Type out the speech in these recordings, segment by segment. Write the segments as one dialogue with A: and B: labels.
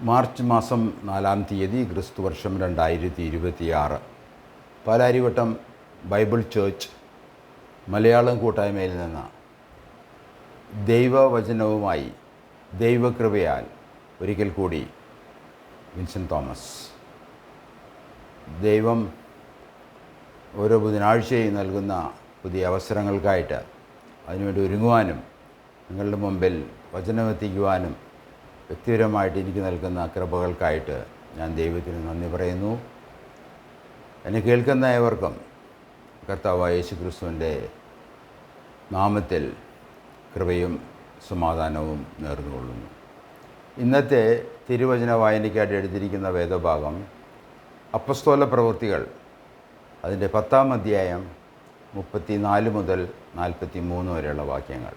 A: March മാസം 4-ാം തീയതി ക്രിസ്തുവർഷം 2026 പാലാരിവട്ടം ബൈബിൾ ചർച്ച് മലയാളം കൂട്ടായ്മയിൽ നിന്ന് ദൈവവചനവുമായി ദൈവകൃപയാൽ ഒരിക്കൽ കൂടി വിൻസെൻ്റ് തോമസ്. ദൈവം ഓരോ ബുധനാഴ്ചയും നൽകുന്ന പുതിയ അവസരങ്ങൾക്കായിട്ട് അതിനുവേണ്ടി ഒരുങ്ങുവാനും നിങ്ങളുടെ മുമ്പിൽ വചനമെത്തിക്കുവാനും വ്യക്തിപരമായിട്ട് എനിക്ക് നൽകുന്ന കൃപകൾക്കായിട്ട് ഞാൻ ദൈവത്തിന് നന്ദി പറയുന്നു. എന്നെ കേൾക്കുന്ന ഏവർക്കും കർത്താവായ യേശുക്രിസ്തുവിൻ്റെ നാമത്തിൽ കൃപയും സമാധാനവും നേർന്നുകൊള്ളുന്നു. ഇന്നത്തെ തിരുവചന വായനയ്ക്കായിട്ട് എടുത്തിരിക്കുന്ന വേദഭാഗം അപ്പസ്തോല പ്രവൃത്തികൾ അതിൻ്റെ 10-ാം അധ്യായം 34 മുതൽ 43 വരെയുള്ള വാക്യങ്ങൾ.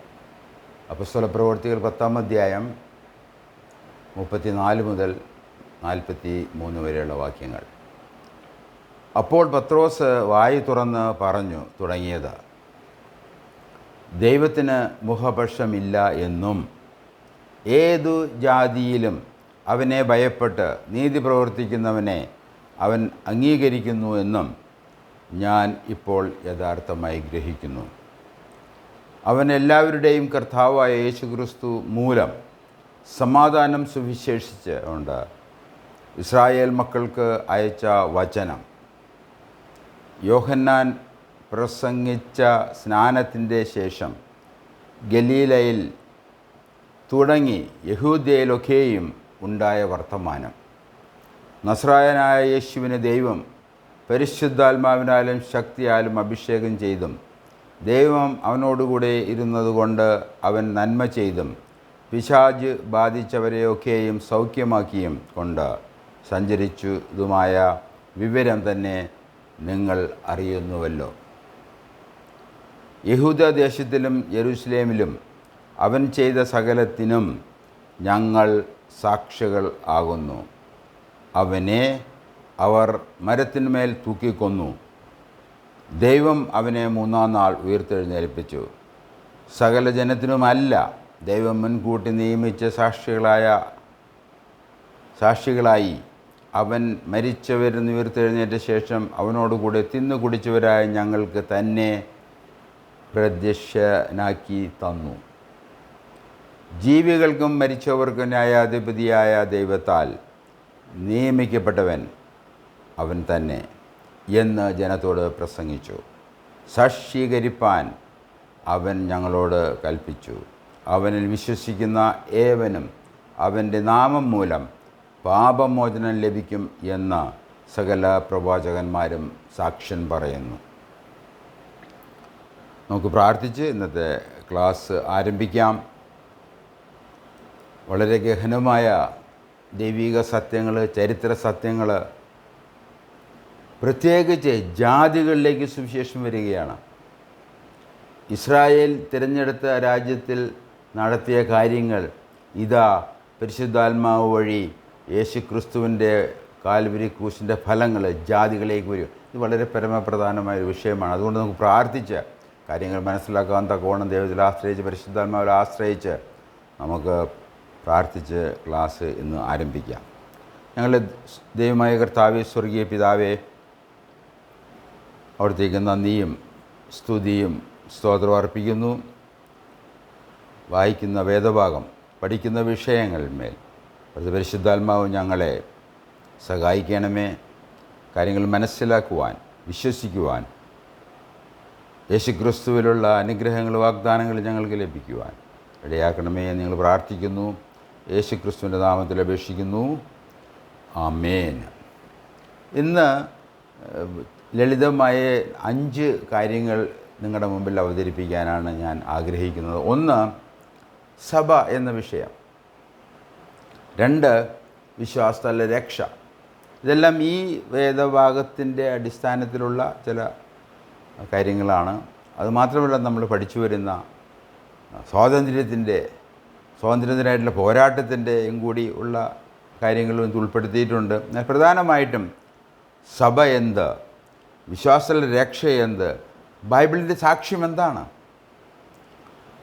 A: അപ്പസ്തോല പ്രവൃത്തികൾ 10-ാം അധ്യായം 34 മുതൽ 43 വരെയുള്ള വാക്യങ്ങൾ. അപ്പോൾ പത്രോസ് വായ് തുറന്ന് പറഞ്ഞു തുടങ്ങിയത്, ദൈവത്തിന് മുഖപക്ഷമില്ല എന്നും ഏതു ജാതിയിലും അവനെ ഭയപ്പെട്ട് നീതി പ്രവർത്തിക്കുന്നവനെ അവൻ അംഗീകരിക്കുന്നു എന്നും ഞാൻ ഇപ്പോൾ യഥാർത്ഥമായി ഗ്രഹിക്കുന്നു. അവൻ എല്ലാവരുടെയും കർത്താവായ യേശുക്രിസ്തു മൂലം സമാധാനം സുവിശേഷിച്ചുകൊണ്ട് ഇസ്രായേൽ മക്കൾക്ക് അയച്ച വചനം, യോഹന്നാൻ പ്രസംഗിച്ച സ്നാനത്തിൻ്റെ ശേഷം ഗലീലയിൽ തുടങ്ങി യഹൂദ്യയിലൊക്കെയും ഉണ്ടായ വർത്തമാനം, നസ്രായനായ യേശുവിനെ ദൈവം പരിശുദ്ധാത്മാവിനാലും ശക്തിയാലും അഭിഷേകം ചെയ്തും ദൈവം അവനോടുകൂടെ ഇരുന്നതുകൊണ്ട് അവൻ നന്മ ചെയ്തും പിശാച് ബാധിച്ചവരെയൊക്കെയും സൗഖ്യമാക്കിയും കൊണ്ട് സഞ്ചരിച്ചതുമായ വിവരം തന്നെ നിങ്ങൾ അറിയുന്നുവല്ലോ. യഹൂദദേശത്തിലും യെരൂശലേമിലും അവൻ ചെയ്ത സകലത്തിനും ഞങ്ങൾ സാക്ഷികൾ ആകുന്നു. അവനെ അവർ മരത്തിന്മേൽ തൂക്കിക്കൊന്നു. ദൈവം അവനെ 3-ാം നാൾ ഉയർത്തെഴുന്നേൽപ്പിച്ചു. സകല ജനത്തിനുമല്ല, ദൈവം മുൻകൂട്ടി നിയമിച്ച സാക്ഷികളായി അവൻ മരിച്ചവരിൽ നിന്ന് ഉയർത്തെഴുന്നേറ്റ ശേഷം അവനോടുകൂടെ തിന്നു കുടിച്ചവരായ ഞങ്ങൾക്ക് തന്നെ പ്രത്യക്ഷനാക്കി തന്നു. ജീവികൾക്കും മരിച്ചവർക്കും ന്യായാധിപതിയായ ദൈവത്താൽ നിയമിക്കപ്പെട്ടവൻ അവൻ തന്നെ എന്ന് ജനത്തോട് പ്രസംഗിച്ചു. സാക്ഷീകരിപ്പാൻ അവൻ ഞങ്ങളോട് കൽപ്പിച്ചു. അവനിൽ വിശ്വസിക്കുന്ന ഏവനും അവൻ്റെ നാമം മൂലം പാപമോചനം ലഭിക്കും എന്ന് സകല പ്രവാചകന്മാരും സാക്ഷ്യം പറയുന്നു. നമുക്ക് പ്രാർത്ഥിച്ച് ഇന്നത്തെ ക്ലാസ് ആരംഭിക്കാം. വളരെ ഗഹനമായ ദൈവിക സത്യങ്ങൾ, ചരിത്ര സത്യങ്ങൾ, പ്രത്യേകിച്ച് ജാതികളിലേക്ക് സുവിശേഷം വരികയാണ്. ഇസ്രായേൽ തിരഞ്ഞെടുത്ത രാജ്യത്തിൽ നടത്തിയ കാര്യങ്ങൾ ഇതാ പരിശുദ്ധാത്മാവ് വഴി യേശുക്രിസ്തുവിൻ്റെ കാൽവരി ക്രൂശിൻ്റെ ഫലങ്ങൾ ജാതികളിലേക്ക് വരും. ഇത് വളരെ പരമപ്രധാനമായൊരു വിഷയമാണ്. അതുകൊണ്ട് നമുക്ക് പ്രാർത്ഥിച്ച് കാര്യങ്ങൾ മനസ്സിലാക്കാൻ തക്കവണ്ണം ദൈവത്തിൽ ആശ്രയിച്ച്, പരിശുദ്ധാത്മാവിൽ ആശ്രയിച്ച് നമുക്ക് പ്രാർത്ഥിച്ച് ക്ലാസ് ഇന്ന് ആരംഭിക്കാം. ഞങ്ങളുടെ ദൈവമായ കർത്താവേ, സ്വർഗീയ പിതാവേ, അവിടത്തേക്ക് നന്ദിയും സ്തുതിയും സ്തോത്രവും അർപ്പിക്കുന്നു. വായിക്കുന്ന വേദഭാഗം, പഠിക്കുന്ന വിഷയങ്ങളിന്മേൽ പരിശുദ്ധാത്മാവ് ഞങ്ങളെ സഹായിക്കണമേ. കാര്യങ്ങൾ മനസ്സിലാക്കുവാൻ, വിശ്വസിക്കുവാൻ, യേശുക്രിസ്തുവിലുള്ള അനുഗ്രഹങ്ങൾ, വാഗ്ദാനങ്ങൾ ഞങ്ങൾക്ക് ലഭിക്കുവാൻ ഇടയാക്കണമേ എന്ന് ഞങ്ങൾ പ്രാർത്ഥിക്കുന്നു. യേശുക്രിസ്തുവിൻ്റെ നാമത്തിൽ അപേക്ഷിക്കുന്നു, ആമേൻ. ഇന്ന് ലളിതമായ 5 കാര്യങ്ങൾ നിങ്ങളുടെ മുമ്പിൽ അവതരിപ്പിക്കാനാണ് ഞാൻ ആഗ്രഹിക്കുന്നത്. 1, സഭ എന്ന വിഷയം. 2, വിശ്വാസത്താലെ രക്ഷ. ഇതെല്ലാം ഈ വേദഭാഗത്തിൻ്റെ അടിസ്ഥാനത്തിലുള്ള ചില കാര്യങ്ങളാണ്. അതുമാത്രമല്ല, നമ്മൾ പഠിച്ചു വരുന്ന സ്വാതന്ത്ര്യത്തിനായിട്ടുള്ള പോരാട്ടത്തിൻ്റെയും കൂടി ഉള്ള കാര്യങ്ങളും ഇത് ഉൾപ്പെടുത്തിയിട്ടുണ്ട്. എന്നാൽ പ്രധാനമായിട്ടും സഭ എന്ത്, വിശ്വാസത്തിലെ രക്ഷ എന്ത്, ബൈബിളിൻ്റെ സാക്ഷ്യം എന്താണ്,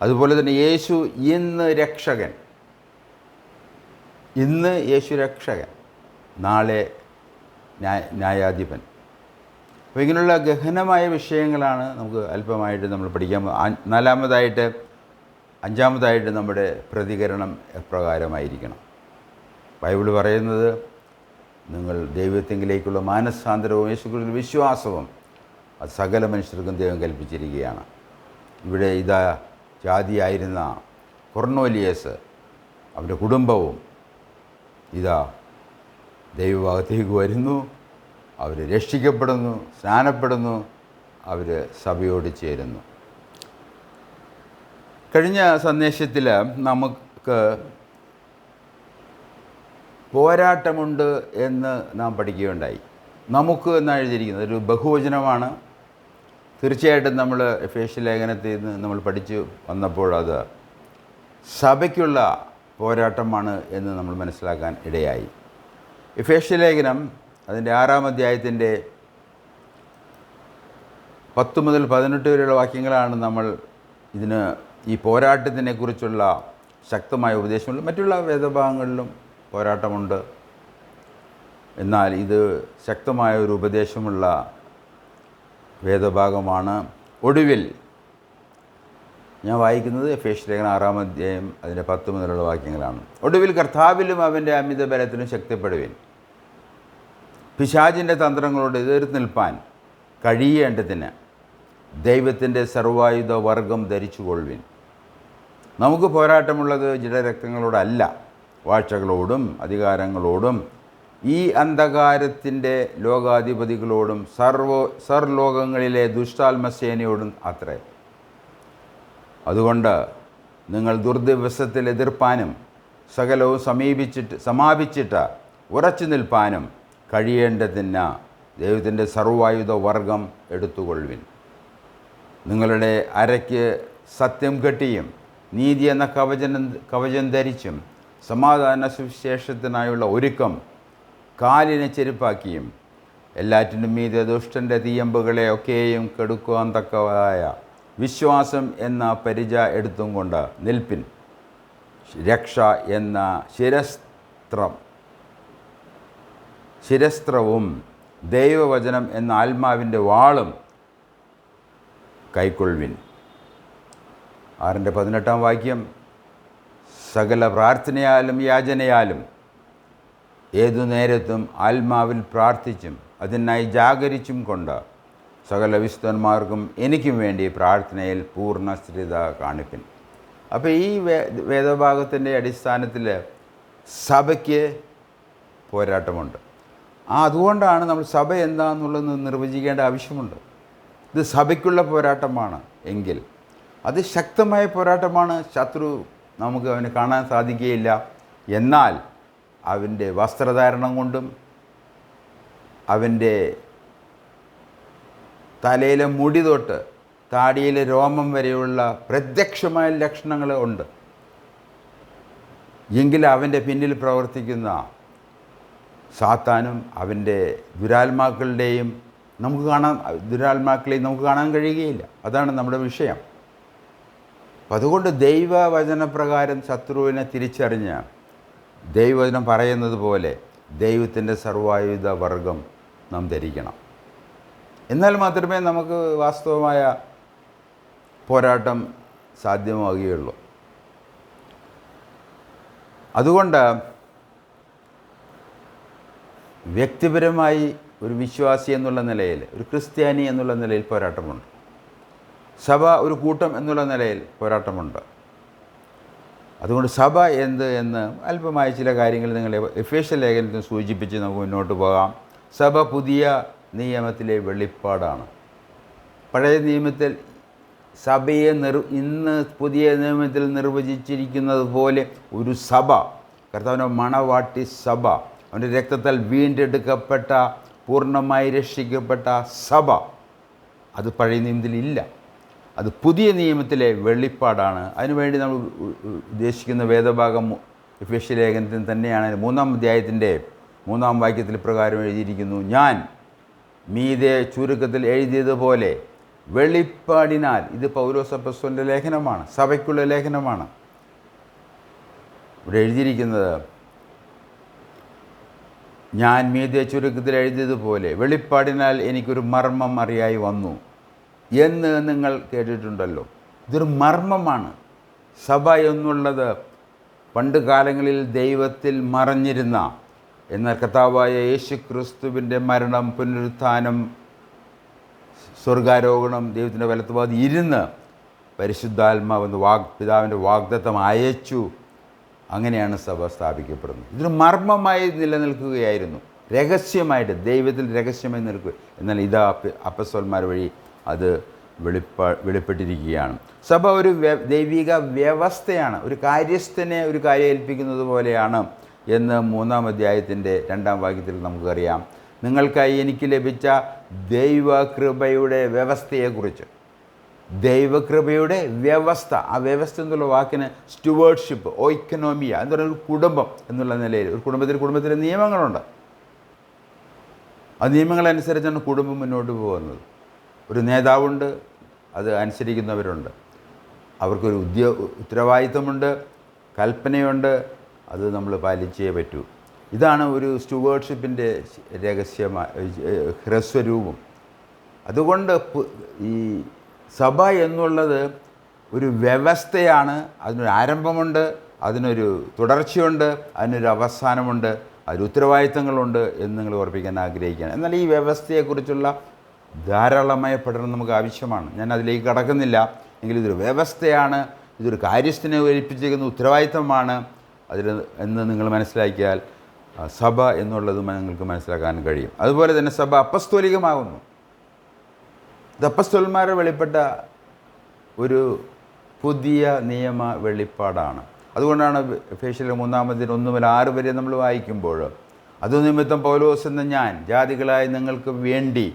A: അതുപോലെ തന്നെ യേശു ഇന്ന് രക്ഷകൻ, ഇന്ന് യേശു രക്ഷകൻ, നാളെ ന്യായാധിപൻ. അപ്പോൾ ഇങ്ങനെയുള്ള ഗഹനമായ വിഷയങ്ങളാണ് നമുക്ക് അല്പമായിട്ട് നമ്മൾ പഠിക്കാൻ. അഞ്ചാമതായിട്ട് നമ്മുടെ പ്രതികരണം എപ്രകാരമായിരിക്കണം. ബൈബിൾ പറയുന്നത് നിങ്ങൾ ദൈവത്തെങ്കിലേക്കുള്ള മാനസാന്തരവും യേശുക്രിസ്തുവിൽ വിശ്വാസവും അത് സകല മനുഷ്യർക്കും ദൈവം കൽപ്പിച്ചിരിക്കുകയാണ്. ഇവിടെ ഇതാ ജാതിയായിരുന്ന കൊർന്നേലിയസ് അവൻ്റെ കുടുംബവും ഇതാ ദൈവഭാഗത്തേക്ക് വരുന്നു. അവർ രക്ഷിക്കപ്പെടുന്നു, സ്നാനപ്പെടുന്നു, അവർ സഭയോട് ചേരുന്നു. കഴിഞ്ഞ സന്ദേശത്തിൽ നമുക്ക് പോരാട്ടമുണ്ട് എന്ന് നാം പഠിക്കുകയുണ്ടായി. നമുക്ക് എന്നാണ് എഴുതിയിരിക്കുന്നത്, ഒരു ബഹുവചനമാണ്. തീർച്ചയായിട്ടും നമ്മൾ എഫേസ്യ ലേഖനത്തിൽ നിന്ന് നമ്മൾ പഠിച്ചു വന്നപ്പോൾ അത് സഭയ്ക്കുള്ള പോരാട്ടമാണ് എന്ന് നമ്മൾ മനസ്സിലാക്കാൻ ഇടയായി. എഫേസ്യ ലേഖനം അതിൻ്റെ 6-ാം അധ്യായത്തിൻ്റെ 10 മുതൽ 18 വരെയുള്ള വാക്യങ്ങളാണ് നമ്മൾ ഈ പോരാട്ടത്തിനെക്കുറിച്ചുള്ള ശക്തമായ ഉപദേശമുണ്ട്. മറ്റുള്ള വേദഭാഗങ്ങളിലും പോരാട്ടമുണ്ട്, എന്നാൽ ഇത് ശക്തമായ ഒരു ഉപദേശമുള്ള വേദഭാഗമാണ്. ഒടുവിൽ ഞാൻ വായിക്കുന്നത് എഫേസ്യ ലേഖനം 6-ാം അധ്യായം അതിൻ്റെ 10 മുതലുള്ള വാക്യങ്ങളാണ്. ഒടുവിൽ കർത്താവിലും അവൻ്റെ അമിത ബലത്തിലും ശക്തിപ്പെടുവിൻ, പിശാചിൻ്റെ തന്ത്രങ്ങളോട് എതിർത്ത് നിൽപ്പാൻ കഴിയേണ്ടതിന് ദൈവത്തിൻ്റെ സർവായുധ വർഗം ധരിച്ചുകൊള്ളുവിൻ. നമുക്ക് പോരാട്ടമുള്ളത് ജഡരക്തങ്ങളോടല്ല, വാഴ്ചകളോടും അധികാരങ്ങളോടും ഈ അന്ധകാരത്തിൻ്റെ ലോകാധിപതികളോടും സർലോകങ്ങളിലെ ദുഷ്ടാത്മസേനയോടും അത്രേ. അതുകൊണ്ട് നിങ്ങൾ ദുർദിവസത്തിൽ എതിർപ്പാനും സകലവും സമാപിച്ചിട്ട് ഉറച്ചു നിൽപ്പാനും കഴിയേണ്ടതിന് ദൈവത്തിൻ്റെ സർവായുധ വർഗം എടുത്തുകൊള്ളുവിൻ. നിങ്ങളുടെ അരയ്ക്ക് സത്യം കെട്ടിയും നീതി എന്ന കവചം ധരിച്ചും സമാധാന സുവിശേഷത്തിനായുള്ള ഒരുക്കം കാലിനെ ചെരുപ്പാക്കിയും എല്ലാറ്റിനും മീതെ ദുഷ്ടൻ്റെ തീയമ്പുകളെ ഒക്കെയും കെടുക്കുവാൻ തക്കതായ വിശ്വാസം എന്ന പരിച എടുത്തും കൊണ്ട് നിൽപ്പിൻ. രക്ഷ എന്ന ശിരസ്ത്രവും ദൈവവചനം എന്ന ആത്മാവിൻ്റെ വാളും കൈക്കൊള്ളുവിൻ. 6-ന്റെ 18-ാം വാക്യം, സകല പ്രാർത്ഥനയാലും യാചനയാലും ഏതു നേരത്തും ആത്മാവിൽ പ്രാർത്ഥിച്ചും അതിനായി ജാഗരിച്ചും കൊണ്ട് സകല വിശുദ്ധന്മാർക്കും എനിക്കും വേണ്ടി പ്രാർത്ഥനയിൽ പൂർണ്ണ സ്ഥിരത കാണിപ്പിൻ. അപ്പോൾ ഈ വേദഭാഗത്തിൻ്റെ അടിസ്ഥാനത്തിൽ സഭയ്ക്ക് പോരാട്ടമുണ്ട്. അതുകൊണ്ടാണ് നമ്മൾ സഭ എന്താണെന്നുള്ളത് നിർവചിക്കേണ്ട ആവശ്യമുണ്ട്. ഇത് സഭയ്ക്കുള്ള പോരാട്ടമാണ് എങ്കിൽ അത് ശക്തമായ പോരാട്ടമാണ്. ശത്രു നമുക്ക് അവനെ കാണാൻ സാധിക്കുകയില്ല. എന്നാൽ അവൻ്റെ വസ്ത്രധാരണം കൊണ്ടും അവൻ്റെ തലയിലെ മുടി തൊട്ട് താടിയിലെ രോമം വരെയുള്ള പ്രത്യക്ഷമായ ലക്ഷണങ്ങൾ ഉണ്ട്. എങ്കിൽ അവൻ്റെ പിന്നിൽ പ്രവർത്തിക്കുന്ന സാത്താനും അവൻ്റെ ദുരാത്മാക്കളെയും നമുക്ക് കാണാൻ കഴിയുകയില്ല. അതാണ് നമ്മുടെ വിഷയം. അപ്പം അതുകൊണ്ട് ദൈവവചനപ്രകാരം ശത്രുവിനെ തിരിച്ചറിഞ്ഞ് ദൈവവചനം പറയുന്നത് പോലെ ദൈവത്തിൻ്റെ സർവായുധ വർഗം നാം ധരിക്കണം. എന്നാൽ മാത്രമേ നമുക്ക് വാസ്തവമായ പോരാട്ടം സാധ്യമാകുകയുള്ളൂ. അതുകൊണ്ട് വ്യക്തിപരമായി ഒരു വിശ്വാസി എന്നുള്ള നിലയിൽ, ഒരു ക്രിസ്ത്യാനി എന്നുള്ള നിലയിൽ പോരാട്ടമുണ്ട്. സഭ ഒരു കൂട്ടം എന്നുള്ള നിലയിൽ പോരാട്ടമുണ്ട്. അതുകൊണ്ട് സഭ എന്ന് അല്പമായ ചില കാര്യങ്ങൾ നിങ്ങളെ എഫേസ്യ ലേഖനത്തിൽ സൂചിപ്പിച്ച് നമുക്ക് മുന്നോട്ട് പോകാം. സഭ പുതിയ നിയമത്തിലെ വെളിപ്പാടാണ്. പഴയ നിയമത്തിൽ സഭയെ ഇന്ന് പുതിയ നിയമത്തിൽ നിർവചിച്ചിരിക്കുന്നത് പോലെ ഒരു സഭ, കർത്താവിൻ്റെ മണവാട്ടി സഭ, അവൻ്റെ രക്തത്താൽ വീണ്ടെടുക്കപ്പെട്ട പൂർണ്ണമായി രക്ഷിക്കപ്പെട്ട സഭ, അത് പഴയ നിയമത്തിലില്ല. അത് പുതിയ നിയമത്തിലെ വെളിപ്പാടാണ്. അതിനുവേണ്ടി നമ്മൾ ഉദ്ദേശിക്കുന്ന വേദഭാഗം എഫേസ്യ ലേഖനത്തിൽ തന്നെയാണ്. 3-ാം അധ്യായത്തിൻ്റെ 3-ാം വാക്യത്തിൽ പ്രകാരം എഴുതിയിരിക്കുന്നു, ഞാൻ മീതെ ചുരുക്കത്തിൽ എഴുതിയതുപോലെ വെളിപ്പാടിനാൽ. ഇത് പൗലോസ് അപ്പോസ്തലൻ്റെ ലേഖനമാണ്, സഭയ്ക്കുള്ള ലേഖനമാണ്. ഇവിടെ എഴുതിയിരിക്കുന്നത് ഞാൻ മീതെ ചുരുക്കത്തിൽ എഴുതിയതുപോലെ വെളിപ്പാടിനാൽ എനിക്കൊരു മർമ്മം അറിയായി വന്നു എന്ന് നിങ്ങൾ കേട്ടിട്ടുണ്ടല്ലോ. ഇതൊരു മർമ്മമാണ്. സഭ എന്നുള്ളത് പണ്ട് കാലങ്ങളിൽ ദൈവത്തിൽ മറഞ്ഞിരുന്ന, എന്നാൽ കർത്താവായ യേശു ക്രിസ്തുവിൻ്റെ മരണം, പുനരുത്ഥാനം, സ്വർഗാരോഹണം, ദൈവത്തിൻ്റെ വലത്തുഭാഗത്ത് ഇരുന്ന് പരിശുദ്ധാത്മാവെന്ന് പിതാവിൻ്റെ വാഗ്ദത്തം അയച്ചു. അങ്ങനെയാണ് സഭ സ്ഥാപിക്കപ്പെടുന്നത്. ഇതൊരു മർമ്മമായി നിലനിൽക്കുകയായിരുന്നു, രഹസ്യമായിട്ട് ദൈവത്തിൽ രഹസ്യമായി നിൽക്കുക. എന്നാൽ ഇതാ അപ്പസ്തോലന്മാർ വഴി അത് വെളിപ്പെട്ടിരിക്കുകയാണ്. സഭ ഒരു ദൈവിക വ്യവസ്ഥയാണ്. ഒരു കാര്യസ്ഥനെ ഒരു കാര്യം ഏൽപ്പിക്കുന്നത് പോലെയാണ് എന്ന് 3-ാം അധ്യായത്തിൻ്റെ 2-ാം വാക്യത്തിൽ നമുക്കറിയാം. നിങ്ങൾക്കായി എനിക്ക് ലഭിച്ച ദൈവകൃപയുടെ വ്യവസ്ഥയെക്കുറിച്ച്. ദൈവകൃപയുടെ വ്യവസ്ഥ, ആ വ്യവസ്ഥ എന്നുള്ള വാക്കിന് സ്റ്റുവേർഡ്ഷിപ്പ്, ഓയിക്കണോമിയ എന്ന് പറയുന്ന ഒരു കുടുംബം എന്നുള്ള നിലയിൽ, ഒരു കുടുംബത്തിലെ നിയമങ്ങളുണ്ട്. ആ നിയമങ്ങളനുസരിച്ചാണ് കുടുംബം മുന്നോട്ട് പോകുന്നത്. ഒരു നേതാവുണ്ട്, അത് അനുസരിക്കുന്നവരുണ്ട്. അവർക്കൊരു ഉത്തരവാദിത്തമുണ്ട്, കൽപ്പനയുണ്ട്, അത് നമ്മൾ പാലിച്ചേ പറ്റൂ. ഇതാണ് ഒരു സ്റ്റുവേർഡ്ഷിപ്പിൻ്റെ ഹ്രസ്വരൂപം. അതുകൊണ്ട് ഈ സഭ എന്നുള്ളത് ഒരു വ്യവസ്ഥയാണ്. അതിനൊരു ആരംഭമുണ്ട്, അതിനൊരു തുടർച്ചയുണ്ട്, അതിനൊരു അവസാനമുണ്ട്, അതിന് ഉത്തരവാദിത്തങ്ങളുണ്ട് എന്ന് നിങ്ങൾ ഓർപ്പിക്കാൻ ആഗ്രഹിക്കുകയാണ്. എന്നാൽ ഈ വ്യവസ്ഥയെക്കുറിച്ചുള്ള ധാരാളമായ പഠനം നമുക്ക് ആവശ്യമാണ്. ഞാൻ അതിലേക്ക് കടക്കുന്നില്ല. എങ്കിലും ഇതൊരു വ്യവസ്ഥയാണ്, ഇതൊരു കാര്യസ്ഥനെ ഏൽപ്പിച്ചിരിക്കുന്ന ഉത്തരവാദിത്തമാണ് എന്ന് നിങ്ങൾ മനസ്സിലാക്കിയാൽ സഭ എന്നുള്ളത് നിങ്ങൾക്ക് മനസ്സിലാക്കാൻ കഴിയും. അതുപോലെ തന്നെ സഭ അപ്പസ്തോലികമാകുന്നു. ഇത് അപ്പസ്തോലന്മാരെ വെളിപ്പെട്ട ഒരു പുതിയ നിയമ വെളിപ്പാടാണ്. അതുകൊണ്ടാണ് എഫേസ്യരിലെ 3-ാം അധ്യായം 1 മുതൽ 6 വരെ നമ്മൾ വായിക്കുമ്പോൾ, അതുനിമിത്തം പൗലോസ് എന്ന ഞാൻ ജാതികളായ നിങ്ങൾക്ക് വേണ്ടി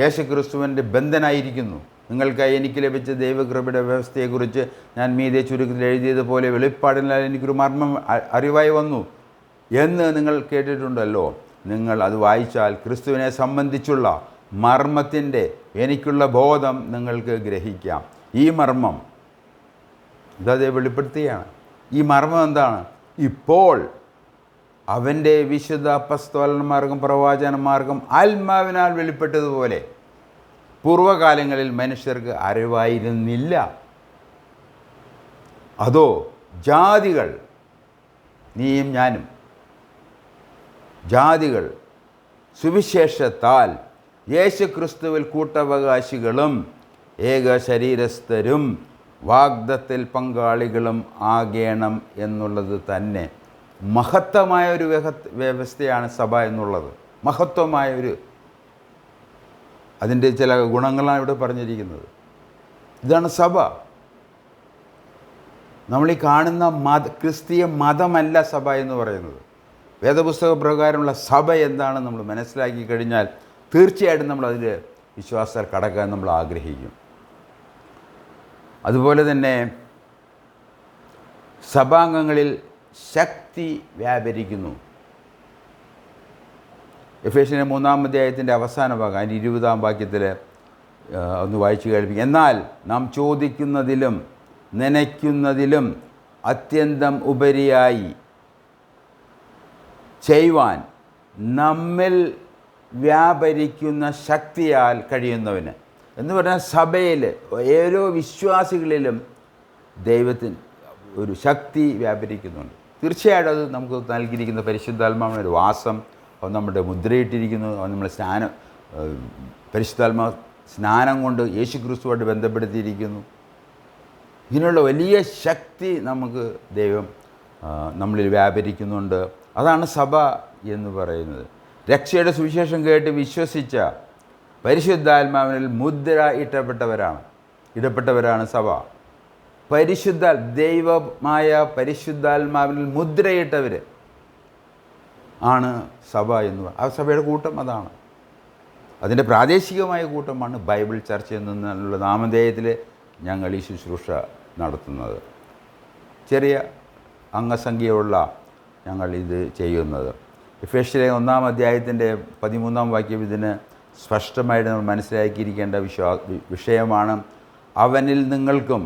A: യേശുക്രിസ്തുവിൻ്റെ ബന്ധനായിരിക്കുന്നു. നിങ്ങൾക്കായി എനിക്ക് ലഭിച്ച ദൈവകൃപയുടെ വ്യവസ്ഥയെക്കുറിച്ച് ഞാൻ മീതെ ചുരുക്കത്തിൽ എഴുതിയതുപോലെ വെളിപ്പാടിനാൽ എനിക്കൊരു മർമ്മം അറിവായി വന്നു എന്ന് നിങ്ങൾ കേട്ടിട്ടുണ്ടല്ലോ. നിങ്ങൾ അത് വായിച്ചാൽ ക്രിസ്തുവിനെ സംബന്ധിച്ചുള്ള മർമ്മത്തിൻ്റെ എനിക്കുള്ള ബോധം നിങ്ങൾക്ക് ഗ്രഹിക്കാം. ഈ മർമ്മം ഇതേ വെളിപ്പെടുത്തുകയാണ്. ഈ മർമ്മം എന്താണ്? ഇപ്പോൾ അവൻ്റെ വിശുദ്ധ അപ്പസ്തോലന്മാർക്കും പ്രവാചകന്മാർക്കും ആത്മാവിനാൽ വെളിപ്പെട്ടതുപോലെ പൂർവ്വകാലങ്ങളിൽ മനുഷ്യർക്ക് അറിവായിരുന്നില്ല. അതോ ജാതികൾ, നീയും ഞാനും, ജാതികൾ സുവിശേഷത്താൽ യേശുക്രിസ്തുവിൽ കൂട്ടവകാശികളും ഏക ശരീരസ്ഥരും വാഗ്ദത്തിൽ പങ്കാളികളും ആകേണം എന്നുള്ളത് തന്നെ. മഹത്തമായ ഒരു വ്യവസ്ഥയാണ് സഭ എന്നുള്ളത്. മഹത്വമായ ഒരു, അതിൻ്റെ ചില ഗുണങ്ങളാണ് ഇവിടെ പറഞ്ഞിരിക്കുന്നത്. ഇതാണ് സഭ. നമ്മളീ കാണുന്ന ക്രിസ്തീയ മതമല്ല സഭ എന്ന് പറയുന്നത്. വേദപുസ്തക പ്രകാരമുള്ള സഭ എന്താണ് നമ്മൾ മനസ്സിലാക്കി കഴിഞ്ഞാൽ തീർച്ചയായിട്ടും നമ്മൾ അതിൽ വിശ്വാസത്താൽ കടക്കാൻ നമ്മൾ ആഗ്രഹിക്കും. അതുപോലെ തന്നെ സഭാംഗങ്ങളിൽ ശക്തി വ്യാപരിക്കുന്നു. എഫേസ്യരിലെ 3-ാം അധ്യായത്തിൻ്റെ അവസാന ഭാഗം, അതിൻ്റെ 20-ാം വാക്യത്തിൽ ഒന്ന് വായിച്ചു കേൾപ്പിക്കും. എന്നാൽ നാം ചോദിക്കുന്നതിലും നനയ്ക്കുന്നതിലും അത്യന്തം ഉപരിയായി ചെയ്യുവാൻ നമ്മിൽ വ്യാപരിക്കുന്ന ശക്തിയാൽ കഴിയുന്നവന് എന്ന് പറഞ്ഞാൽ സഭയിൽ ഓരോ വിശ്വാസികളിലും ദൈവത്തിന് ഒരു ശക്തി വ്യാപരിക്കുന്നുണ്ട്. തീർച്ചയായിട്ടും അത് നമുക്ക് നൽകിയിരിക്കുന്ന പരിശുദ്ധാത്മാവിൻ്റെ ഒരു വാസം, അത് നമ്മുടെ മുദ്രയിട്ടിരിക്കുന്നു. അത് നമ്മളെ പരിശുദ്ധാത്മാ സ്നാനം കൊണ്ട് യേശു ക്രിസ്തുവായിട്ട് ബന്ധപ്പെടുത്തിയിരിക്കുന്നു. ഇതിനുള്ള വലിയ ശക്തി നമുക്ക് ദൈവം നമ്മളിൽ വ്യാപരിക്കുന്നുണ്ട്. അതാണ് സഭ എന്ന് പറയുന്നത്. രക്ഷയുടെ സുവിശേഷം കേട്ട് വിശ്വസിച്ച പരിശുദ്ധാത്മാവിനിൽ മുദ്ര ഇടപ്പെട്ടവരാണ് സഭ. ദൈവമായ പരിശുദ്ധാത്മാവിനിൽ മുദ്രയിട്ടവർ ആണ് സഭ എന്ന് പറയുന്നത്. ആ സഭയുടെ കൂട്ടം അതാണ്. അതിൻ്റെ പ്രാദേശികമായ കൂട്ടമാണ് ബൈബിൾ ചർച്ച എന്നുള്ള നാമധേയത്തിൽ ഞങ്ങൾ ഈ ശുശ്രൂഷ നടത്തുന്നത്. ചെറിയ അംഗസംഖ്യയുള്ള ഞങ്ങൾ ഇത് ചെയ്യുന്നത്. എഫേസ്യരിലെ 1-ാം അധ്യായത്തിൻ്റെ 13-ാം വാക്യം ഇതിന് സ്പഷ്ടമായിട്ട് നമ്മൾ മനസ്സിലാക്കിയിരിക്കേണ്ട വിഷയമാണ്. അവനിൽ നിങ്ങൾക്കും